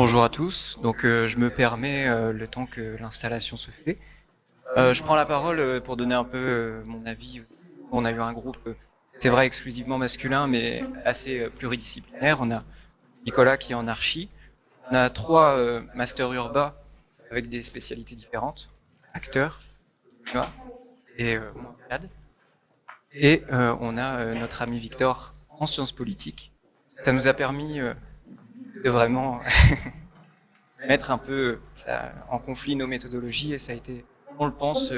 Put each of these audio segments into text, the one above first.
Bonjour à tous. Donc, je me permets, le temps que l'installation se fait, je prends la parole pour donner un peu mon avis. On a eu un groupe, c'est vrai, exclusivement masculin, mais assez pluridisciplinaire. On a Nicolas qui est en archi. On a trois masters urbains avec des spécialités différentes, acteurs, tu vois, et moi, CAD. Et on a notre ami Victor en sciences politiques. Ça nous a permis de vraiment mettre un peu ça, en conflit nos méthodologies et ça a été, on le pense,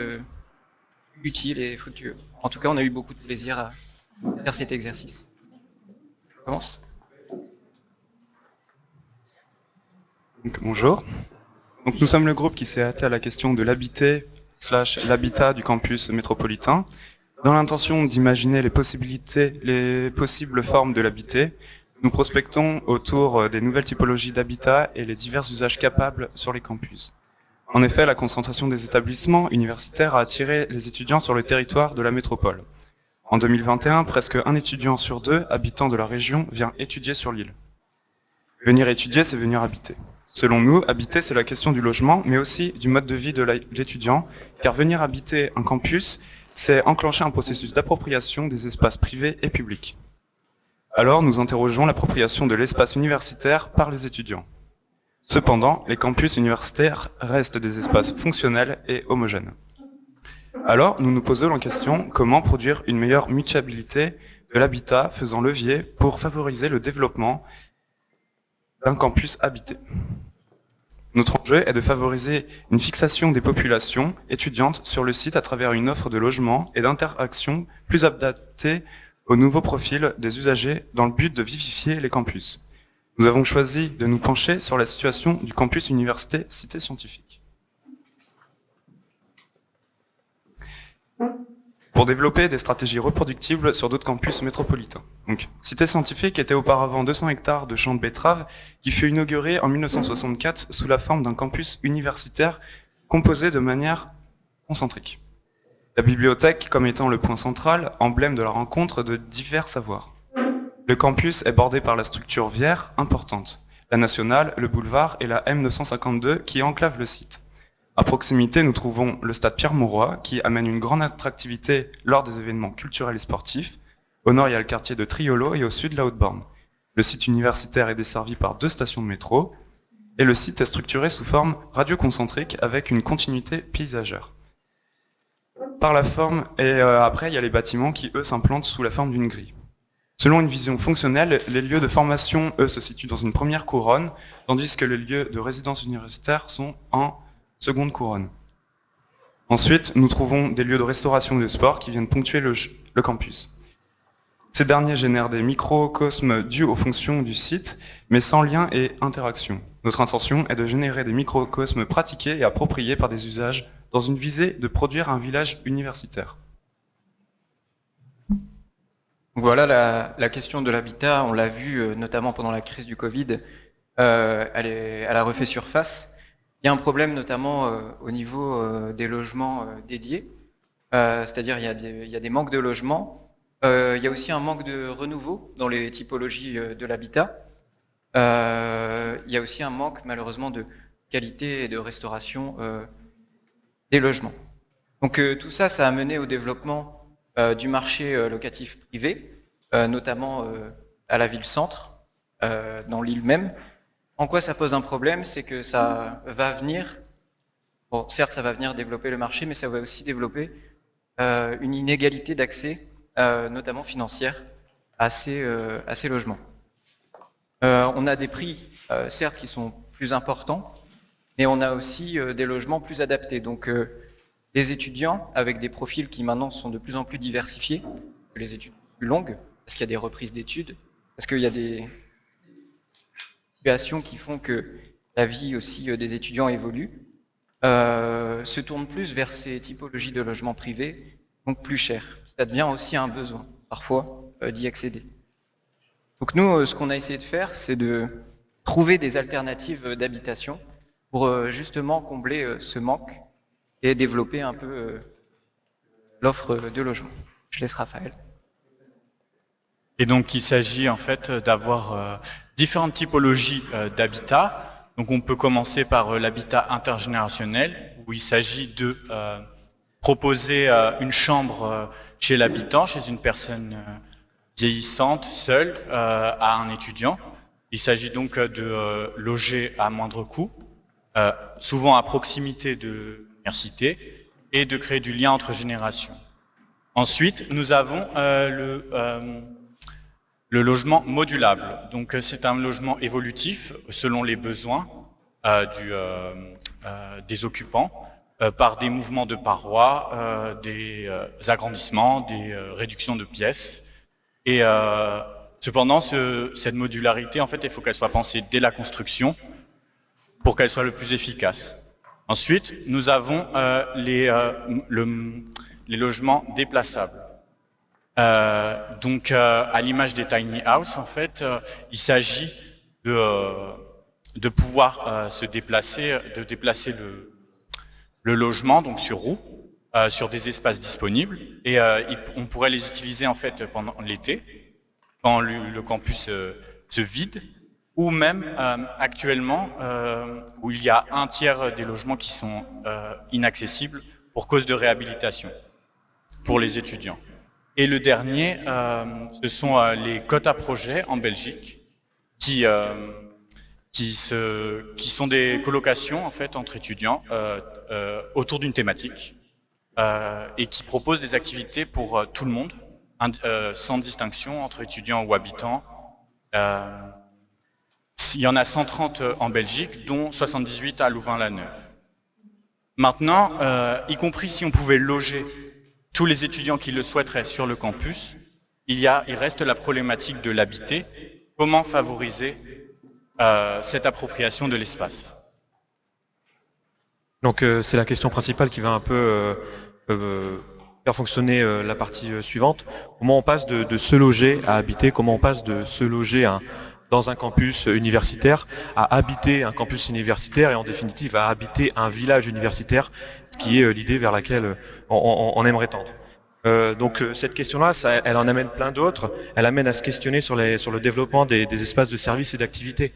utile et fructueux. En tout cas, on a eu beaucoup de plaisir à faire cet exercice. Je commence. Donc, bonjour. Donc, nous sommes le groupe qui s'est attelé à la question de l'habité/l'habitat du campus métropolitain, dans l'intention d'imaginer les possibles formes de l'habité. Nous prospectons autour des nouvelles typologies d'habitat et les divers usages capables sur les campus. En effet, la concentration des établissements universitaires a attiré les étudiants sur le territoire de la métropole. En 2021, presque un étudiant sur deux habitant de la région vient étudier sur l'île. Venir étudier, c'est venir habiter. Selon nous, habiter, c'est la question du logement, mais aussi du mode de vie de l'étudiant, car venir habiter un campus, c'est enclencher un processus d'appropriation des espaces privés et publics. Alors, nous interrogeons l'appropriation de l'espace universitaire par les étudiants. Cependant, les campus universitaires restent des espaces fonctionnels et homogènes. Alors, nous nous posons la question, comment produire une meilleure mutuabilité de l'habitat faisant levier pour favoriser le développement d'un campus habité. Notre enjeu est de favoriser une fixation des populations étudiantes sur le site à travers une offre de logement et d'interaction plus adaptée aux nouveaux profils des usagers dans le but de vivifier les campus. Nous avons choisi de nous pencher sur la situation du campus université Cité Scientifique. Pour développer des stratégies reproductibles sur d'autres campus métropolitains. Donc, Cité Scientifique était auparavant 200 hectares de champs de betteraves qui fut inauguré en 1964 sous la forme d'un campus universitaire composé de manière concentrique. La bibliothèque comme étant le point central, emblème de la rencontre de divers savoirs. Le campus est bordé par la structure viaire importante, la nationale, le boulevard et la M952 qui enclavent le site. À proximité, nous trouvons le stade Pierre-Mauroy qui amène une grande attractivité lors des événements culturels et sportifs. Au nord, il y a le quartier de Triolo et au sud, la Haute-Borne. Le site universitaire est desservi par 2 stations de métro et le site est structuré sous forme radioconcentrique avec une continuité paysagère. Par la forme, et après, il y a les bâtiments qui, eux, s'implantent sous la forme d'une grille. Selon une vision fonctionnelle, les lieux de formation, eux, se situent dans une première couronne, tandis que les lieux de résidence universitaire sont en seconde couronne. Ensuite, nous trouvons des lieux de restauration et de sport qui viennent ponctuer le campus. Ces derniers génèrent des microcosmes dus aux fonctions du site, mais sans lien et interaction. Notre intention est de générer des microcosmes pratiqués et appropriés par des usages dans une visée de produire un village universitaire. Voilà la question de l'habitat, on l'a vu notamment pendant la crise du Covid, elle a refait surface. Il y a un problème notamment au niveau des logements dédiés, c'est-à-dire il y a des manques de logements, il y a aussi un manque de renouveau dans les typologies de l'habitat, il y a aussi un manque malheureusement de qualité et de restauration des logements. Donc tout ça, ça a mené au développement du marché locatif privé, notamment à la ville-centre, dans l'île même. En quoi ça pose un problème, c'est que ça va venir, bon, certes ça va venir développer le marché, mais ça va aussi développer une inégalité d'accès, notamment financière, à ces logements. On a des prix, certes, qui sont plus importants, mais on a aussi des logements plus adaptés. Donc les étudiants, avec des profils qui maintenant sont de plus en plus diversifiés, les études plus longues, parce qu'il y a des reprises d'études, parce qu'il y a des situations qui font que la vie aussi des étudiants évolue, se tournent plus vers ces typologies de logements privés, donc plus chers. Ça devient aussi un besoin, parfois, d'y accéder. Donc nous, ce qu'on a essayé de faire, c'est de trouver des alternatives d'habitation pour justement combler ce manque et développer un peu l'offre de logement. Je laisse Raphaël. Et donc il s'agit en fait d'avoir différentes typologies d'habitat Donc on peut commencer par l'habitat intergénérationnel, où il s'agit de proposer une chambre chez l'habitant, chez une personne vieillissante, seule, à un étudiant. Il s'agit donc de loger à moindre coût, souvent à proximité de l'université, et de créer du lien entre générations. Ensuite, nous avons le logement modulable. Donc c'est un logement évolutif selon les besoins des occupants, par des mouvements de parois, des agrandissements, des réductions de pièces. Et cependant, cette modularité, en fait, il faut qu'elle soit pensée dès la construction pour qu'elle soit le plus efficace. Ensuite, nous avons les logements déplaçables. Donc, à l'image des tiny house, en fait, il s'agit de pouvoir se déplacer, de déplacer le logement donc sur roue, sur des espaces disponibles, et on pourrait les utiliser en fait pendant l'été, quand le campus se vide, ou même actuellement où il y a un tiers des logements qui sont inaccessibles pour cause de réhabilitation pour les étudiants. Et le dernier, ce sont les quotas projets en Belgique, qui sont des colocations en fait entre étudiants autour d'une thématique et qui proposent des activités pour tout le monde, sans distinction entre étudiants ou habitants. Il y en a 130 en Belgique, dont 78 à Louvain-la-Neuve. Maintenant, y compris si on pouvait loger tous les étudiants qui le souhaiteraient sur le campus, il reste la problématique de l'habiter. Comment favoriser cette appropriation de l'espace? Donc c'est la question principale qui va un peu faire fonctionner la partie suivante. Comment on passe de se loger à habiter? Comment on passe de se loger dans un campus universitaire à habiter un campus universitaire et en définitive à habiter un village universitaire, ce qui est l'idée vers laquelle on aimerait tendre. Donc cette question-là, elle en amène plein d'autres. Elle amène à se questionner sur le développement des espaces de services et d'activités.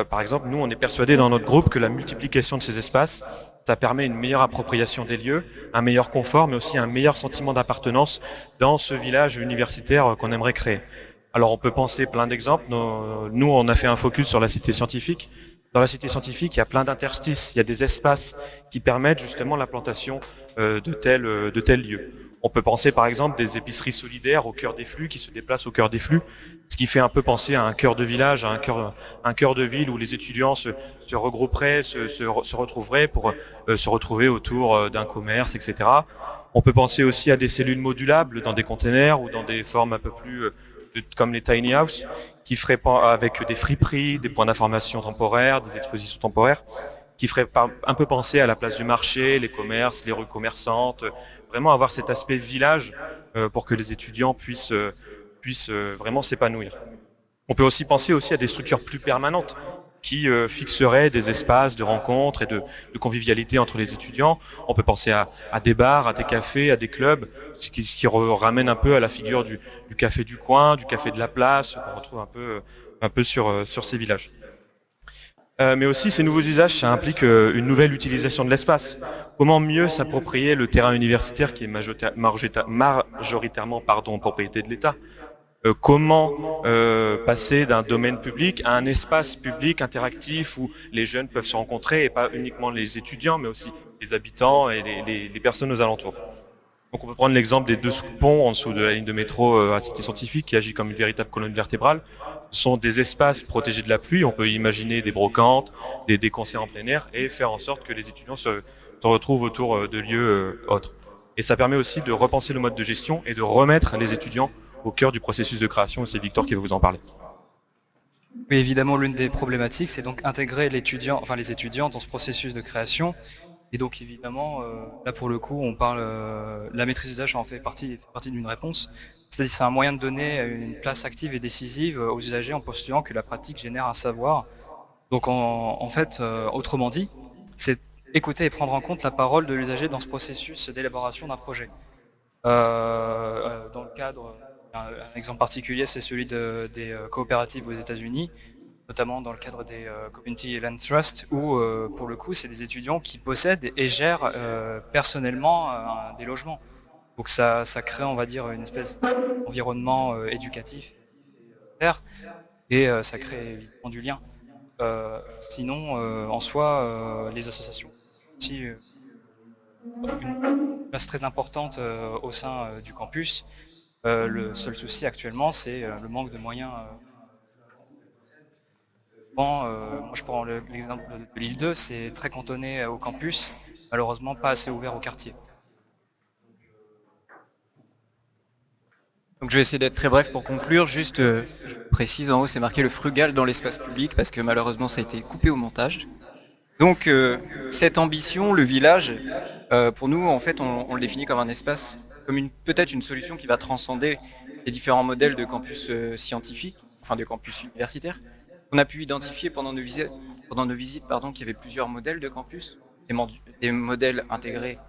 Par exemple, nous, on est persuadés dans notre groupe que la multiplication de ces espaces, ça permet une meilleure appropriation des lieux, un meilleur confort, mais aussi un meilleur sentiment d'appartenance dans ce village universitaire qu'on aimerait créer. Alors, on peut penser plein d'exemples. Nous, on a fait un focus sur la cité scientifique. Dans la cité scientifique, il y a plein d'interstices, il y a des espaces qui permettent justement l'implantation de tels lieux. On peut penser par exemple des épiceries solidaires au cœur des flux qui se déplacent au cœur des flux, ce qui fait un peu penser à un cœur de village, à un cœur de ville où les étudiants se regrouperaient, se retrouveraient pour se retrouver autour d'un commerce, etc. On peut penser aussi à des cellules modulables dans des containers ou dans des formes un peu plus comme les tiny house, qui feraient avec des friperies, des points d'information temporaires, des expositions temporaires, qui feraient un peu penser à la place du marché, les commerces, les rues commerçantes, vraiment avoir cet aspect village pour que les étudiants puissent vraiment s'épanouir. On peut aussi penser aussi à des structures plus permanentes qui fixeraient des espaces de rencontres et de convivialité entre les étudiants. On peut penser à des bars, à des cafés, à des clubs, ce qui ramène un peu à la figure du café du coin, du café de la place, qu'on retrouve un peu sur ces villages. Mais aussi, ces nouveaux usages, ça implique une nouvelle utilisation de l'espace. Comment mieux s'approprier le terrain universitaire qui est majoritairement propriété de l'État? Comment passer d'un domaine public à un espace public interactif où les jeunes peuvent se rencontrer, et pas uniquement les étudiants, mais aussi les habitants et les personnes aux alentours. Donc on peut prendre l'exemple des 2 ponts en dessous de la ligne de métro à Cité Scientifique, qui agit comme une véritable colonne vertébrale. Ce sont des espaces protégés de la pluie. On peut imaginer des brocantes, des concerts en plein air, et faire en sorte que les étudiants se retrouvent autour de lieux autres. Et ça permet aussi de repenser le mode de gestion et de remettre les étudiants au cœur du processus de création. C'est Victor qui va vous en parler. Oui, évidemment, l'une des problématiques, c'est donc intégrer les étudiants dans ce processus de création. Et donc, évidemment, là, pour le coup, on parle, la maîtrise d'usage en fait partie d'une réponse. C'est-à-dire, c'est un moyen de donner une place active et décisive aux usagers en postulant que la pratique génère un savoir. Donc, en fait, autrement dit, c'est écouter et prendre en compte la parole de l'usager dans ce processus d'élaboration d'un projet. Dans le cadre, un exemple particulier, c'est celui des coopératives aux États-Unis, notamment dans le cadre des Community Land Trust, où pour le coup, c'est des étudiants qui possèdent et gèrent personnellement des logements. Donc ça crée, on va dire, une espèce d'environnement éducatif et ça crée évidemment du lien. Sinon, en soi, les associations ont aussi une place très importante au sein du campus. Le seul souci actuellement, c'est le manque de moyens. Moi, je prends l'exemple de l'île 2, c'est très cantonné au campus, malheureusement pas assez ouvert au quartier. Donc je vais essayer d'être très bref pour conclure. Juste, je précise, en haut c'est marqué le frugal dans l'espace public parce que malheureusement ça a été coupé au montage. Donc cette ambition, le village, pour nous en fait on le définit comme un espace, comme peut-être une solution qui va transcender les différents modèles de campus scientifiques, enfin de campus universitaires. On a pu identifier pendant nos visites, pardon, qu'il y avait plusieurs modèles de campus, des modèles intégrés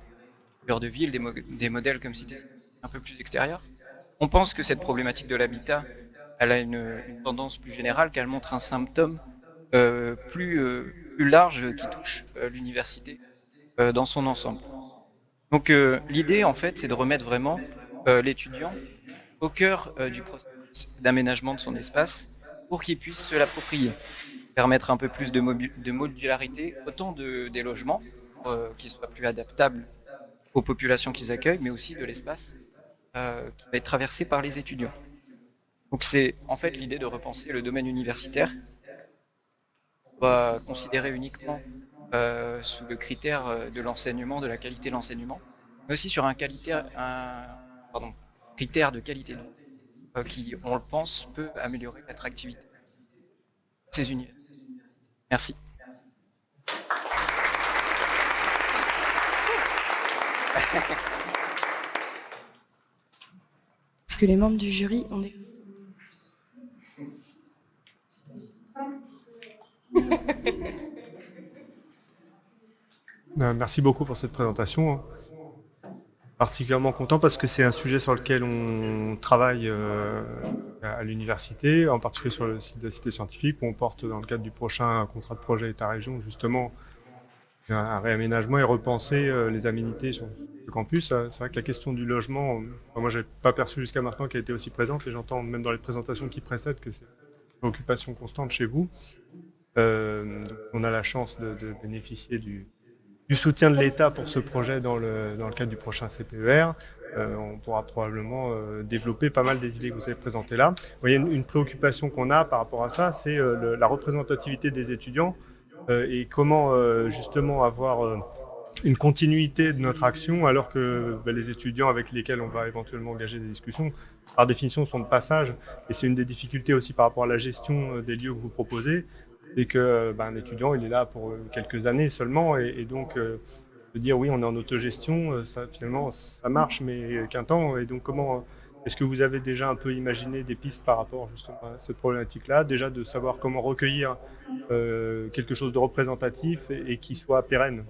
cœur de ville, des modèles comme cité un peu plus extérieurs. On pense que cette problématique de l'habitat, elle a une tendance plus générale, qu'elle montre un symptôme plus large qui touche l'université dans son ensemble. Donc l'idée, en fait, c'est de remettre vraiment l'étudiant au cœur du processus d'aménagement de son espace pour qu'il puisse se l'approprier, permettre un peu plus de modularité, autant des logements, qui soient plus adaptables aux populations qu'ils accueillent, mais aussi de l'espace qui va être traversé par les étudiants. Donc c'est en fait l'idée de repenser le domaine universitaire. On va considérer uniquement sous le critère de l'enseignement, de la qualité de l'enseignement, mais aussi sur un critère de qualité de vie qui, on le pense, peut améliorer l'attractivité de ces univers. Merci. Est-ce que les membres du jury ont des... Merci beaucoup pour cette présentation. Particulièrement content parce que c'est un sujet sur lequel on travaille à l'université, en particulier sur le site de la Cité Scientifique, où on porte dans le cadre du prochain contrat de projet État-Région justement un réaménagement et repenser les aménités sur le campus. C'est vrai que la question du logement, moi j'ai pas perçu jusqu'à maintenant qu'elle était aussi présente, et j'entends même dans les présentations qui précèdent que c'est une préoccupation constante chez vous. Donc on a la chance de bénéficier du soutien de l'État pour ce projet dans le cadre du prochain CPER. On pourra probablement développer pas mal des idées que vous avez présentées là. Vous voyez, une préoccupation qu'on a par rapport à ça, c'est la représentativité des étudiants et comment justement avoir une continuité de notre action alors que les étudiants avec lesquels on va éventuellement engager des discussions, par définition, sont de passage. Et c'est une des difficultés aussi par rapport à la gestion des lieux que vous proposez. Et que un étudiant, il est là pour quelques années seulement, et donc de dire oui, on est en autogestion, ça finalement ça marche, mais qu'un temps. Et donc comment est-ce que vous avez déjà un peu imaginé des pistes par rapport justement à cette problématique-là, déjà de savoir comment recueillir quelque chose de représentatif et qui soit pérenne?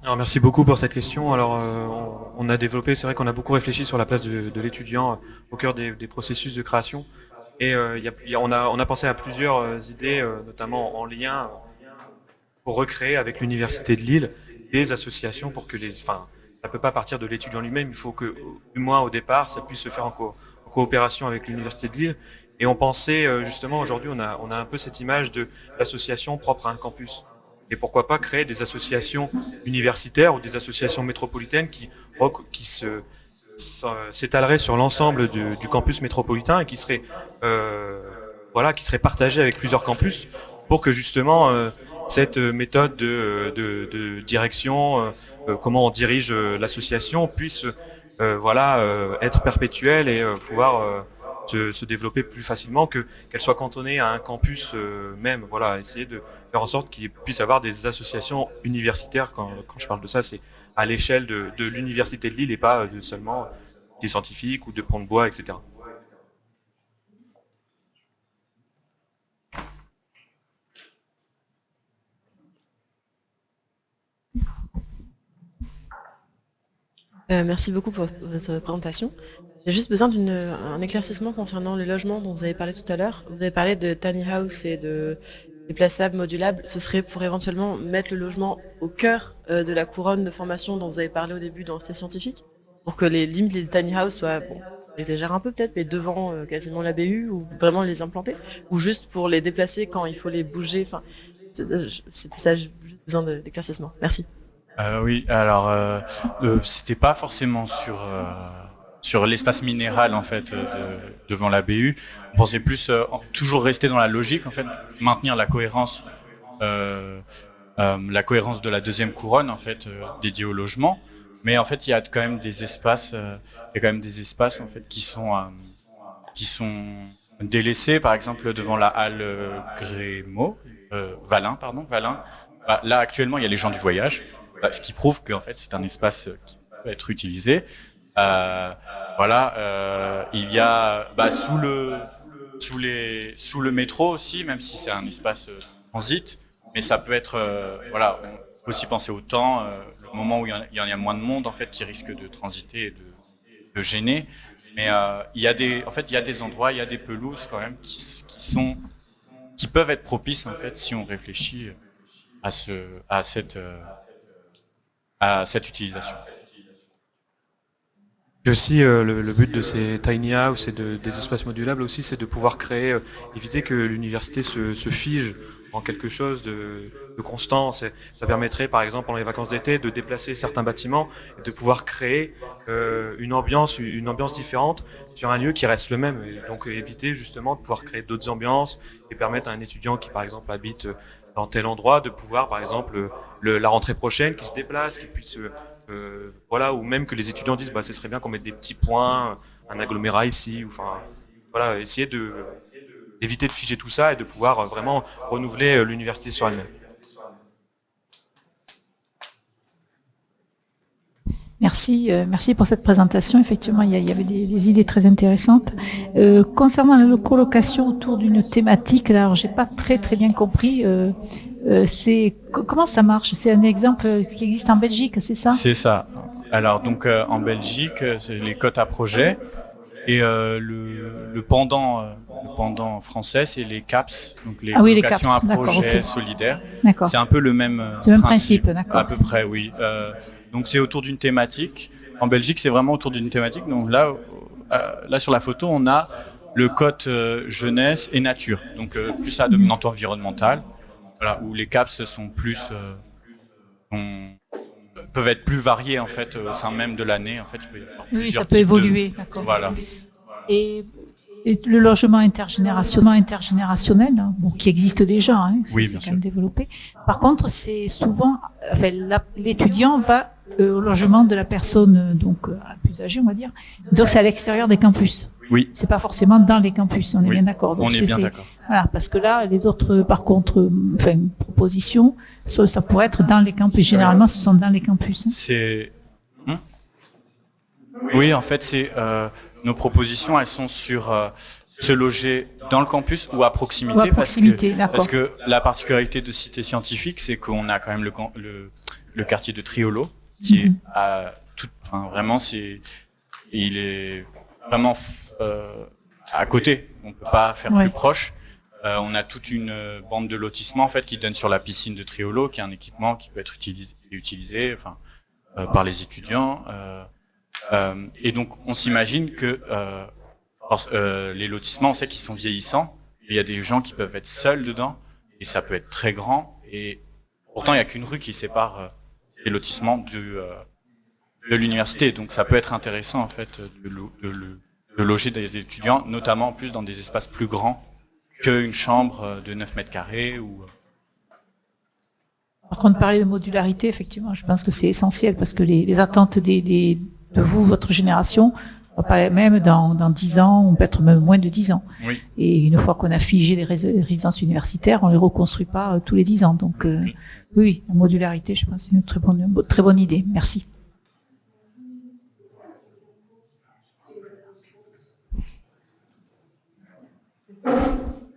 Alors merci beaucoup pour cette question. Alors on a développé, c'est vrai qu'on a beaucoup réfléchi sur la place de l'étudiant au cœur des processus de création. Et on a pensé à plusieurs idées, notamment en lien pour recréer avec l'université de Lille des associations pour que ça peut pas partir de l'étudiant lui-même. Il faut que, du moins au départ, ça puisse se faire en coopération avec l'université de Lille. Et on pensait justement aujourd'hui, on a un peu cette image de l'association propre à un campus. Et pourquoi pas créer des associations universitaires ou des associations métropolitaines qui s'étalerait sur l'ensemble du campus métropolitain et qui serait partagé avec plusieurs campus pour que justement cette méthode de direction, comment on dirige l'association puisse être perpétuelle et pouvoir se développer plus facilement qu'elle soit cantonnée à un campus même. Voilà, essayer de faire en sorte qu'il puisse y avoir des associations universitaires. Quand je parle de ça, c'est à l'échelle de l'université de Lille et pas de seulement des scientifiques ou de Pont-de-Bois, etc. Merci beaucoup pour votre présentation. J'ai juste besoin d'un éclaircissement concernant les logements dont vous avez parlé tout à l'heure. Vous avez parlé de tiny house et de déplaçables, modulables. Ce serait pour éventuellement mettre le logement au cœur de la couronne de formation dont vous avez parlé au début dans ces scientifiques, pour que les limites des tiny house soient, bon, j'exagère un peu peut-être, mais devant quasiment la BU, ou vraiment les implanter, ou juste pour les déplacer quand il faut les bouger. Enfin, c'était ça, j'ai juste besoin d'éclaircissement. Merci. Oui, alors c'était pas forcément sur l'espace minéral en fait devant la BU. On pensait plus toujours rester dans la logique en fait, maintenir la cohérence de la deuxième couronne en fait dédiée au logement. Mais en fait, il y a quand même des espaces, en fait qui sont délaissés, par exemple devant la halle Grémo, Valin. Bah, là actuellement, il y a les gens du voyage. Ce qui prouve qu'en fait c'est un espace qui peut être utilisé. Il y a sous le métro aussi, même si c'est un espace transit, mais ça peut être on peut aussi penser au temps, le moment où il y a moins de monde en fait qui risque de transiter et de gêner. Mais il y a des endroits, il y a des pelouses quand même qui peuvent être propices en fait si on réfléchit à cette utilisation. Et aussi, le but de ces tiny house et des espaces modulables aussi, c'est de pouvoir créer, éviter que l'université se fige en quelque chose de constant. Ça permettrait, par exemple, pendant les vacances d'été, de déplacer certains bâtiments et de pouvoir créer une ambiance différente sur un lieu qui reste le même. Et donc, éviter justement de pouvoir créer d'autres ambiances et permettre à un étudiant qui, par exemple, habite dans tel endroit de pouvoir, par exemple, la rentrée prochaine, qui se déplace, qui puisse, ou même que les étudiants disent, ce serait bien qu'on mette des petits points, un agglomérat ici, ou enfin, voilà, essayer d'éviter de figer tout ça et de pouvoir vraiment renouveler l'université sur elle-même. Merci pour cette présentation. Effectivement, il y avait des idées très intéressantes. Concernant la colocation autour d'une thématique, là, j'ai pas très bien compris. Comment ça marche? C'est un exemple qui existe en Belgique, c'est ça? C'est ça. Alors donc en Belgique, c'est les cotes à projet et le pendant français, c'est les CAPS, donc les colocations à projet solidaires. D'accord. C'est un peu le même principe, d'accord. À peu près, oui. Donc c'est autour d'une thématique. En Belgique, c'est vraiment autour d'une thématique. Donc là sur la photo, on a le cote jeunesse et nature. Donc plus à dominante environnementale. Voilà, où les CAPS sont peuvent être plus variés en fait au sein même de l'année. En fait, il peut y avoir ça peut évoluer. D'accord. Voilà. Et le logement intergénérationnel, qui existe déjà, oui, c'est quand même développé. Par contre, c'est souvent, l'étudiant va au logement de la personne plus âgée, on va dire. Donc c'est à l'extérieur des campus. Oui. C'est pas forcément dans les campus, on est bien d'accord. Donc on est bien d'accord. Voilà, parce que là, les autres, par contre, propositions, ça pourrait être dans les campus. Généralement, ce sont dans les campus. Oui, en fait, nos propositions, elles sont sur se loger dans le campus ou à proximité. Parce que la particularité de Cité Scientifique, c'est qu'on a quand même le quartier de Triolo, qui est vraiment, il est vraiment à côté. On peut pas faire plus proche. On a toute une bande de lotissement en fait qui donne sur la piscine de Triolo, qui est un équipement qui peut être utilisé par les étudiants. Et donc on s'imagine que les lotissements, on sait qu'ils sont vieillissants. Il y a des gens qui peuvent être seuls dedans et ça peut être très grand. Et pourtant il n'y a qu'une rue qui sépare les lotissements de l'université. Donc ça peut être intéressant en fait de loger des étudiants, notamment en plus dans des espaces plus grands qu'une chambre de 9 mètres carrés ou. Par contre, parler de modularité, effectivement, je pense que c'est essentiel parce que les attentes de vous, votre génération, pas même dans 10 ans, on peut être même moins de 10 ans. Oui. Et une fois qu'on a figé les résidences universitaires, on les reconstruit pas tous les 10 ans. Donc, oui, la modularité, je pense, c'est une très bonne idée. Merci.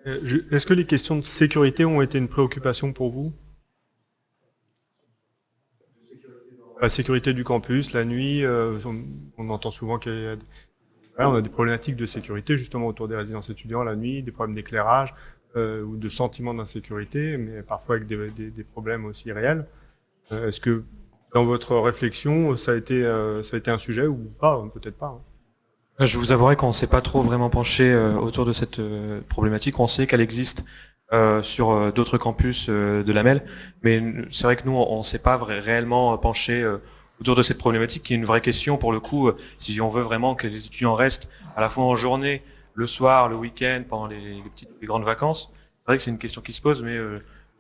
Est-ce que les questions de sécurité ont été une préoccupation pour vous? La sécurité du campus, la nuit, on entend souvent qu'il y a on a des problématiques de sécurité justement autour des résidences étudiants la nuit, des problèmes d'éclairage ou de sentiment d'insécurité, mais parfois avec des problèmes aussi réels. Est-ce que dans votre réflexion, ça a été un sujet ou pas? Peut-être pas. Hein. Je vous avouerai qu'on ne s'est pas trop vraiment penché autour de cette problématique. On sait qu'elle existe sur d'autres campus de la MEL, mais c'est vrai que nous, on ne s'est pas réellement penché autour de cette problématique, qui est une vraie question pour le coup, si on veut vraiment que les étudiants restent à la fois en journée, le soir, le week-end, pendant les grandes vacances. C'est vrai que c'est une question qui se pose, mais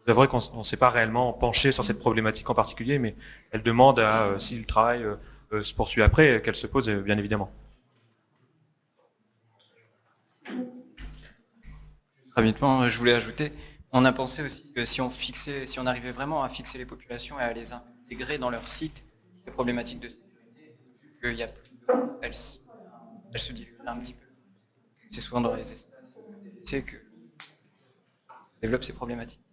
c'est vrai qu'on ne s'est pas réellement penché sur cette problématique en particulier, mais elle demande à, si le travail se poursuit après, qu'elle se pose, bien évidemment. Rapidement, je voulais ajouter, on a pensé aussi que si on arrivait vraiment à fixer les populations et à les intégrer dans leur site, ces problématiques de sécurité, vu qu'il y a plus de, elles se diluent un petit peu. C'est souvent dans les espaces que se développent ces problématiques.